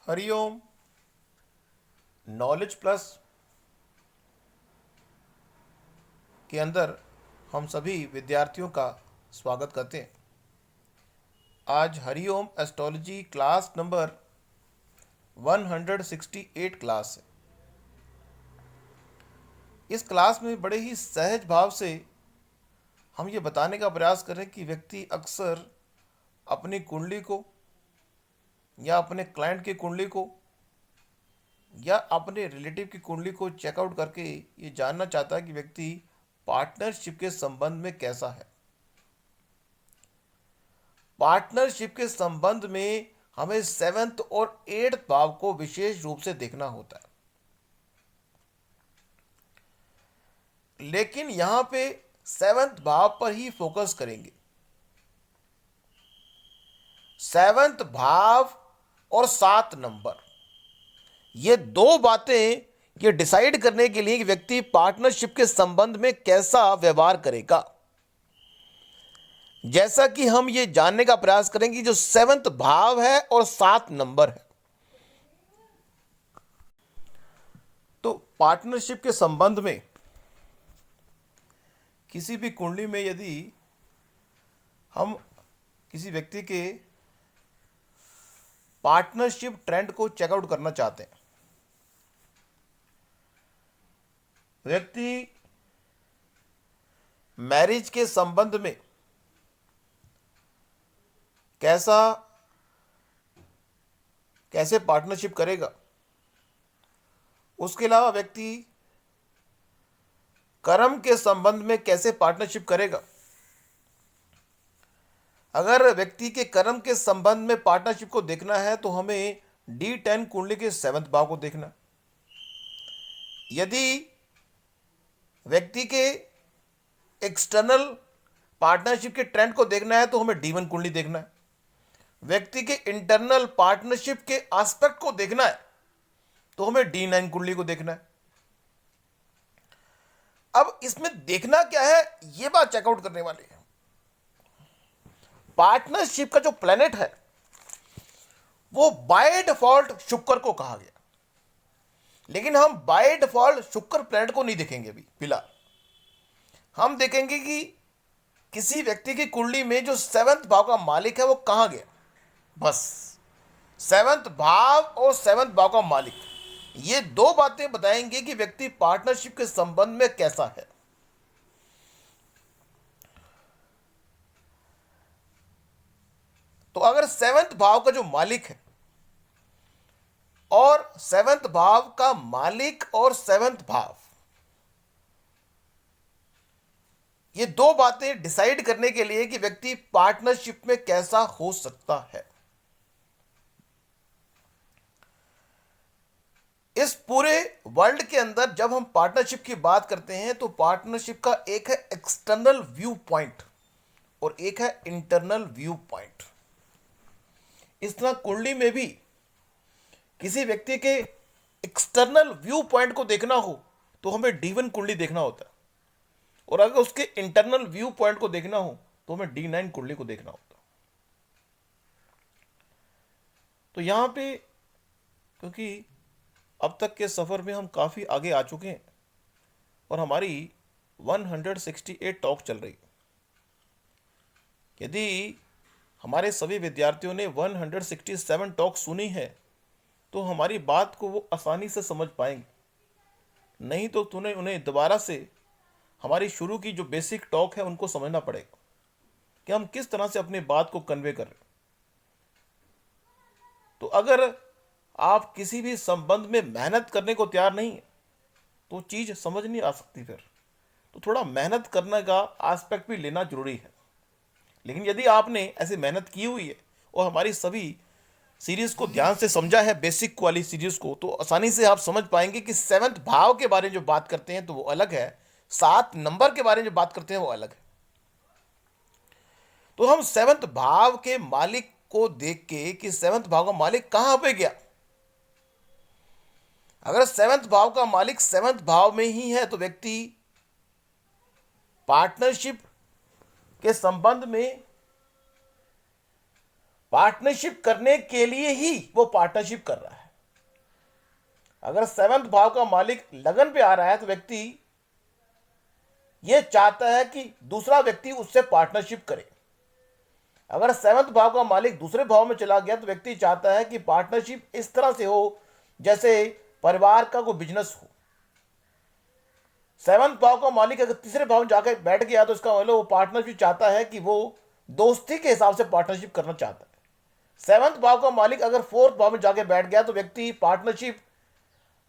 Hariom. Knowledge plus के अंदर हम सभी विद्यार्थियों का स्वागत करते हैं। आज Hariom astrology class number 168 class है। इस क्लास में बड़े ही सहज भाव से हम ये बताने का प्रयास करें कि व्यक्ति अक्सर अपनी कुंडली को या अपने क्लाइंट की कुंडली को या अपने रिलेटिव की कुंडली को चेकआउट करके ये जानना चाहता है कि व्यक्ति पार्टनरशिप के संबंध में कैसा है। पार्टनरशिप के संबंध में हमें सेवेंथ और एट्थ भाव को विशेष रूप से देखना होता है, लेकिन यहां पे सेवेंथ भाव पर ही फोकस करेंगे। सेवेंथ भाव और 7 नंबर, ये दो बातें ये डिसाइड करने के लिए कि व्यक्ति पार्टनरशिप के संबंध में कैसा व्यवहार करेगा। जैसा कि हम ये जानने का प्रयास करेंगे जो 7वें भाव है और 7 नंबर है, तो पार्टनरशिप के संबंध में किसी भी कुंडली में यदि हम किसी व्यक्ति के पार्टनरशिप ट्रेंड को चेकआउट करना चाहते हैं, व्यक्ति मैरिज के संबंध में कैसे पार्टनरशिप करेगा, उसके अलावा व्यक्ति कर्म के संबंध में कैसे पार्टनरशिप करेगा। अगर व्यक्ति के कर्म के संबंध में पार्टनरशिप को देखना है तो हमें D10 कुंडली के 7वें भाव को देखना। यदि व्यक्ति के एक्सटर्नल पार्टनरशिप के ट्रेंड को देखना है तो हमें D1 कुंडली देखना है। व्यक्ति के इंटरनल पार्टनरशिप के एस्पेक्ट को देखना है तो हमें D9 कुंडली को देखना है। अब इसमें देखना क्या है, यह बात चेकआउट करने वाली है। पार्टनरशिप का जो प्लैनेट है वो बाय डिफॉल्ट शुक्र को कहा गया, लेकिन हम बाय डिफॉल्ट शुक्र प्लैनेट को नहीं देखेंगे। अभी फिलहाल हम देखेंगे कि किसी व्यक्ति की कुंडली में जो 7वें भाव का मालिक है वो कहां गया। बस 7वें भाव और 7वें भाव का मालिक, ये दो बातें बताएंगे कि व्यक्ति पार्टनरशिप के संबंध में कैसा है। तो अगर 7वें भाव का जो मालिक है और 7वें भाव का मालिक और 7वें भाव, ये दो बातें डिसाइड करने के लिए कि व्यक्ति पार्टनरशिप में कैसा हो सकता है। इस पूरे वर्ल्ड के अंदर जब हम पार्टनरशिप की बात करते हैं तो पार्टनरशिप का एक है एक्सटर्नल व्यू पॉइंट और एक है इंटरनल व्यू पॉइंट। इस तरह कुंडली में भी किसी व्यक्ति के एक्सटर्नल व्यू पॉइंट को देखना हो तो हमें D1 कुंडली देखना होता है, और अगर उसके इंटरनल व्यू पॉइंट को देखना हो तो हमें D9 कुंडली को देखना होता है। तो यहां पे क्योंकि अब तक के सफर में हम काफी आगे आ चुके हैं और हमारी 168 टॉक चल रही है। यदि हमारे सभी विद्यार्थियों ने 167 टॉक सुनी है तो हमारी बात को वो आसानी से समझ पाएंगे, नहीं तो उन्हें दोबारा से हमारी शुरू की जो बेसिक टॉक है उनको समझना पड़ेगा कि हम किस तरह से अपनी बात को कन्वे कर रहे हैं। तो अगर आप किसी भी संबंध में मेहनत करने को तैयार नहीं है तो चीज समझ नहीं आ सकती। फिर तो थोड़ा मेहनत करने का एस्पेक्ट भी लेना जरूरी है। लेकिन यदि आपने ऐसी मेहनत की हुई है और हमारी सभी सीरीज को ध्यान से समझा है, बेसिक वाली सीरीज को, तो आसानी से आप समझ पाएंगे कि 7वें भाव के बारे में जो बात करते हैं तो वो अलग है, 7 नंबर के बारे में जो बात करते हैं वो अलग है। तो हम 7वें भाव के मालिक को देख के कि 7वें भाव का मालिक कहां पे गया। अगर 7वें भाव का मालिक 7वें भाव में ही है तो व्यक्ति पार्टनरशिप के संबंध में पार्टनरशिप करने के लिए ही वो पार्टनरशिप कर रहा है। अगर सेवंथ भाव का मालिक लगन पे आ रहा है तो व्यक्ति ये चाहता है कि दूसरा व्यक्ति उससे पार्टनरशिप करे। अगर सेवंथ भाव का मालिक दूसरे भाव में चला गया तो व्यक्ति चाहता है कि पार्टनरशिप इस तरह से हो जैसे परिवार का कोई बिजनेस हो। सेवंथ भाव का मालिक अगर तीसरे भाव में जाकर बैठ गया तो इसका मतलब वो पार्टनरशिप चाहता है कि वो दोस्ती के हिसाब से पार्टनरशिप करना चाहता है। सेवंथ भाव का मालिक अगर फोर्थ भाव में जाके बैठ गया तो व्यक्ति पार्टनरशिप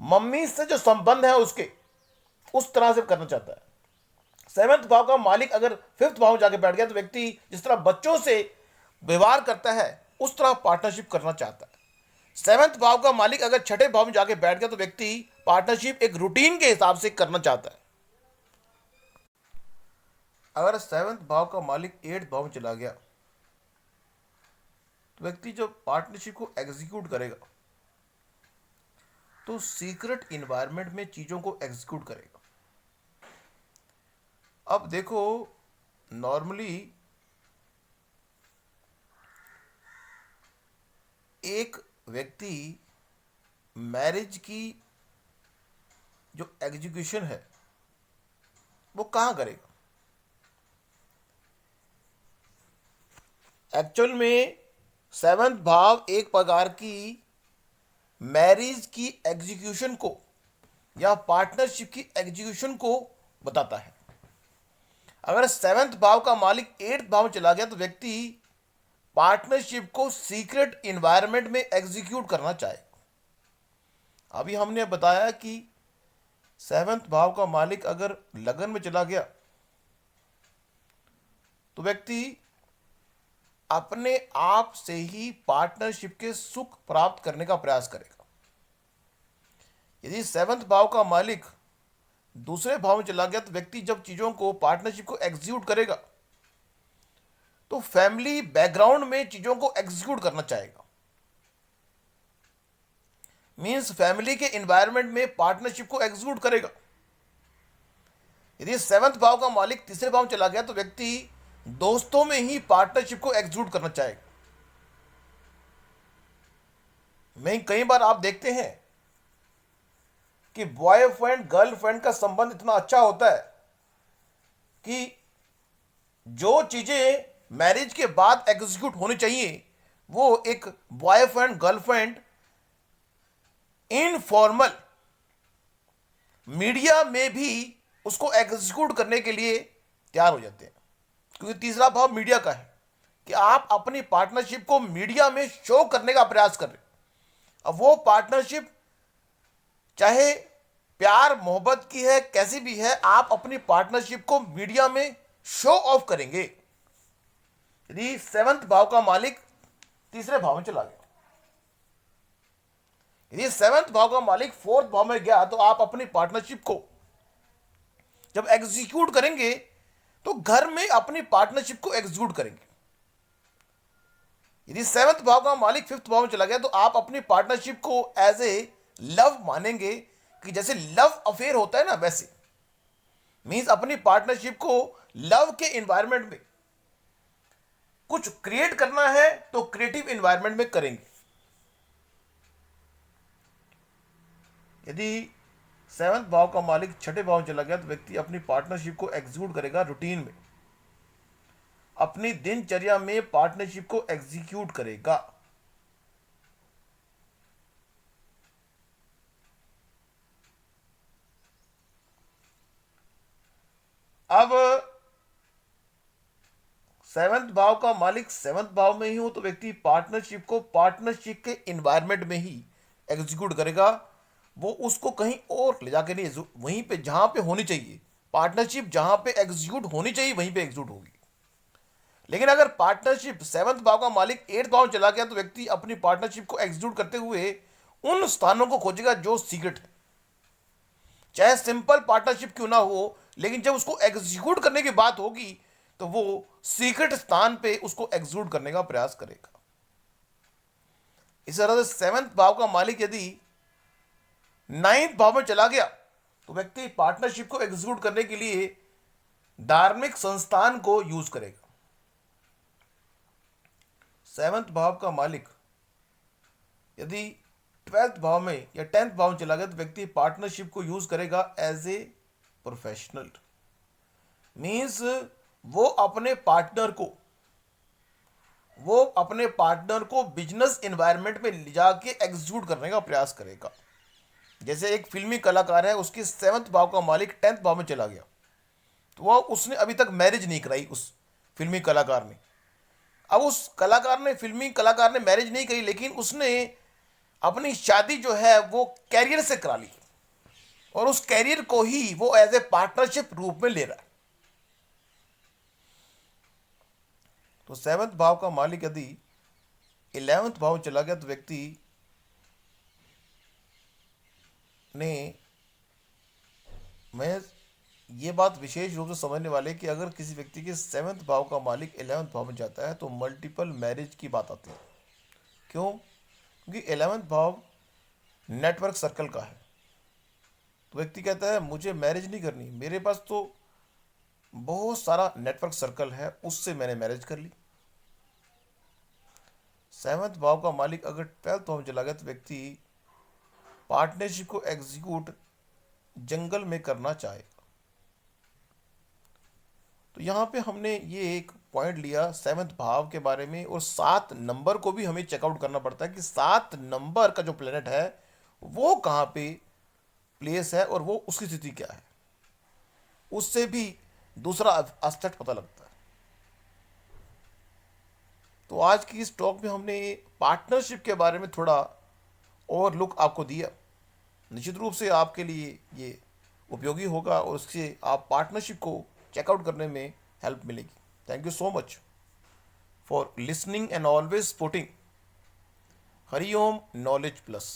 मम्मी से जो संबंध है उसके उस तरह से करना चाहता है। सेवंथ भाव का मालिक अगर फिफ्थ भाव में जाके बैठ गया तो व्यक्ति जिस तरह बच्चों से व्यवहार करता है उस तरह पार्टनरशिप करना चाहता है। सेवंथ भाव का मालिक अगर छठे भाव में जाके बैठ गया तो व्यक्ति पार्टनरशिप एक रूटीन के हिसाब से करना चाहता है। अगर सेवंथ भाव का मालिक एट्थ भाव में चला गया तो व्यक्ति जो पार्टनरशिप को एग्जीक्यूट करेगा तो सीक्रेट इन्वायरमेंट में चीजों को एग्जीक्यूट करेगा। अब देखो, नॉर्मली एक व्यक्ति मैरिज की जो एग्जीक्यूशन है वो कहाँ करेगा? एक्चुअल में सेवंथ भाव एक प्रकार की मैरिज की एग्जीक्यूशन को या पार्टनरशिप की एग्जीक्यूशन को बताता है। अगर सेवंथ भाव का मालिक एट्थ भाव में चला गया तो व्यक्ति पार्टनरशिप को सीक्रेट इन्वायरमेंट में एग्जीक्यूट करना चाहे। अभी हमने बताया कि सेवंथ भाव का मालिक अगर लगन में चला गया तो व्यक्ति अपने आप से ही पार्टनरशिप के सुख प्राप्त करने का प्रयास करेगा। यदि सेवंथ भाव का मालिक दूसरे भाव में चला गया तो व्यक्ति जब चीजों को पार्टनरशिप को एग्जीक्यूट करेगा तो फैमिली बैकग्राउंड में चीजों को एग्जीक्यूट करना चाहेगा। मींस फैमिली के एनवायरनमेंट में पार्टनरशिप को एग्जीक्यूट करेगा। यदि सेवंथ भाव का मालिक तीसरे भाव में चला गया तो व्यक्ति दोस्तों में ही पार्टनरशिप को एग्जीक्यूट करना चाहेगा। मैं कई बार आप देखते हैं कि बॉयफ्रेंड गर्लफ्रेंड का संबंध इतना अच्छा होता है कि जो चीजें मैरिज के बाद एग्जीक्यूट होनी चाहिए वो एक बॉयफ्रेंड गर्लफ्रेंड इनफॉर्मल मीडिया में भी उसको एग्जीक्यूट करने के लिए तैयार हो जाते हैं। क्योंकि तीसरा भाव मीडिया का है कि आप अपनी पार्टनरशिप को मीडिया में शो करने का प्रयास कर रहे। अब वो पार्टनरशिप चाहे प्यार मोहब्बत की है कैसी भी है, आप अपनी पार्टनरशिप को मीडिया में शो ऑफ करेंगे। यदि सेवंथ भाव का मालिक तीसरे भाव में चला गया, यदि सेवंथ भाव का मालिक फोर्थ भाव में गया तो आप अपनी पार्टनरशिप को जब एग्जीक्यूट करेंगे तो घर में अपनी पार्टनरशिप को एग्जीक्यूट करेंगे। यदि सेवंथ भाव का मालिक फिफ्थ भाव में चला गया तो आप अपनी पार्टनरशिप को एज ए लव मानेंगे कि जैसे लव अफेयर होता है ना, वैसे मींस अपनी पार्टनरशिप को लव के एनवायरनमेंट में कुछ क्रिएट करना है तो क्रिएटिव एनवायरनमेंट में करेंगे। यदि सेवंथ भाव का मालिक छठे भाव में चला गया तो व्यक्ति अपनी पार्टनरशिप को एग्जीक्यूट करेगा रूटीन में, अपनी दिनचर्या में पार्टनरशिप को एग्जीक्यूट करेगा। अब सेवंथ भाव का मालिक सेवंथ भाव में ही हो तो व्यक्ति पार्टनरशिप को पार्टनरशिप के एनवायरनमेंट में ही एग्जीक्यूट करेगा। वो उसको कहीं और ले जाके नहीं, वहीं पे जहां पे होनी चाहिए पार्टनरशिप, जहां पे एग्जीक्यूट होनी चाहिए वहीं पे एग्जीक्यूट होगी। लेकिन अगर पार्टनरशिप सेवंथ भाव का मालिक एट्थ भाव में चला गया तो व्यक्ति अपनी पार्टनरशिप को एग्जीक्यूट करते हुए उन स्थानों को खोजेगा जो सीक्रेट है। चाहे सिंपल पार्टनरशिप क्यों ना हो, लेकिन जब उसको एग्जीक्यूट करने की बात होगी तो वो सीक्रेट स्थान पे उसको एग्जीक्यूट करने का प्रयास करेगा। इस तरह से सेवंथ भाव का मालिक यदि नाइन्थ भाव में चला गया तो व्यक्ति पार्टनरशिप को एग्जीक्यूट करने के लिए धार्मिक संस्थान को यूज करेगा। 7वें भाव का मालिक यदि 12वें भाव में या 10वें भाव में चला गया तो व्यक्ति पार्टनरशिप को यूज करेगा एज ए प्रोफेशनल। मीन्स वो अपने पार्टनर को बिजनेस एनवायरनमेंट में ले जाके एग्जीक्यूट करने का प्रयास करेगा। जैसे एक फिल्मी कलाकार है, उसकी 7वें भाव का मालिक 10वें भाव में चला गया, तो वह उसने अभी तक मैरिज नहीं कराई उस फिल्मी कलाकार ने। अब उस फिल्मी कलाकार ने मैरिज नहीं करी, लेकिन उसने अपनी शादी जो है वो कैरियर से करा ली, और उस कैरियर को ही वो एज ए पार्टनरशिप रूप में ले रहा है। तो 7वें भाव का मालिक यदि 11वें भाव में चला गया तो व्यक्ति ने, मैं ये बात विशेष रूप से समझने वाले कि अगर किसी व्यक्ति के 7वें भाव का मालिक 11वें भाव में जाता है तो मल्टीपल मैरिज की बात आती है। क्यों? क्योंकि 11वें भाव नेटवर्क सर्कल का है। तो व्यक्ति कहता है मुझे मैरिज नहीं करनी, मेरे पास तो बहुत सारा नेटवर्क सर्कल है, उससे मैंने मैरिज कर ली। 7वें भाव का मालिक अगर 12वें भाव में चला गया तो व्यक्ति पार्टनरशिप को एग्जीक्यूट जंगल में करना चाहेगा। तो यहाँ पे हमने ये एक पॉइंट लिया 7वें भाव के बारे में, और 7 नंबर को भी हमें चेकआउट करना पड़ता है कि 7 नंबर का जो प्लेनेट है वो कहाँ पे प्लेस है और वो उसकी स्थिति क्या है, उससे भी दूसरा एस्पेक्ट पता लगता है। तो आज की इस टॉक में हमने पार्टनरशिप के बारे में थोड़ा और लुक आपको दिया। निश्चित रूप से आपके लिए ये उपयोगी होगा और उससे आप पार्टनरशिप को चेकआउट करने में हेल्प मिलेगी। Thank you so much for listening and always supporting Hariom knowledge plus.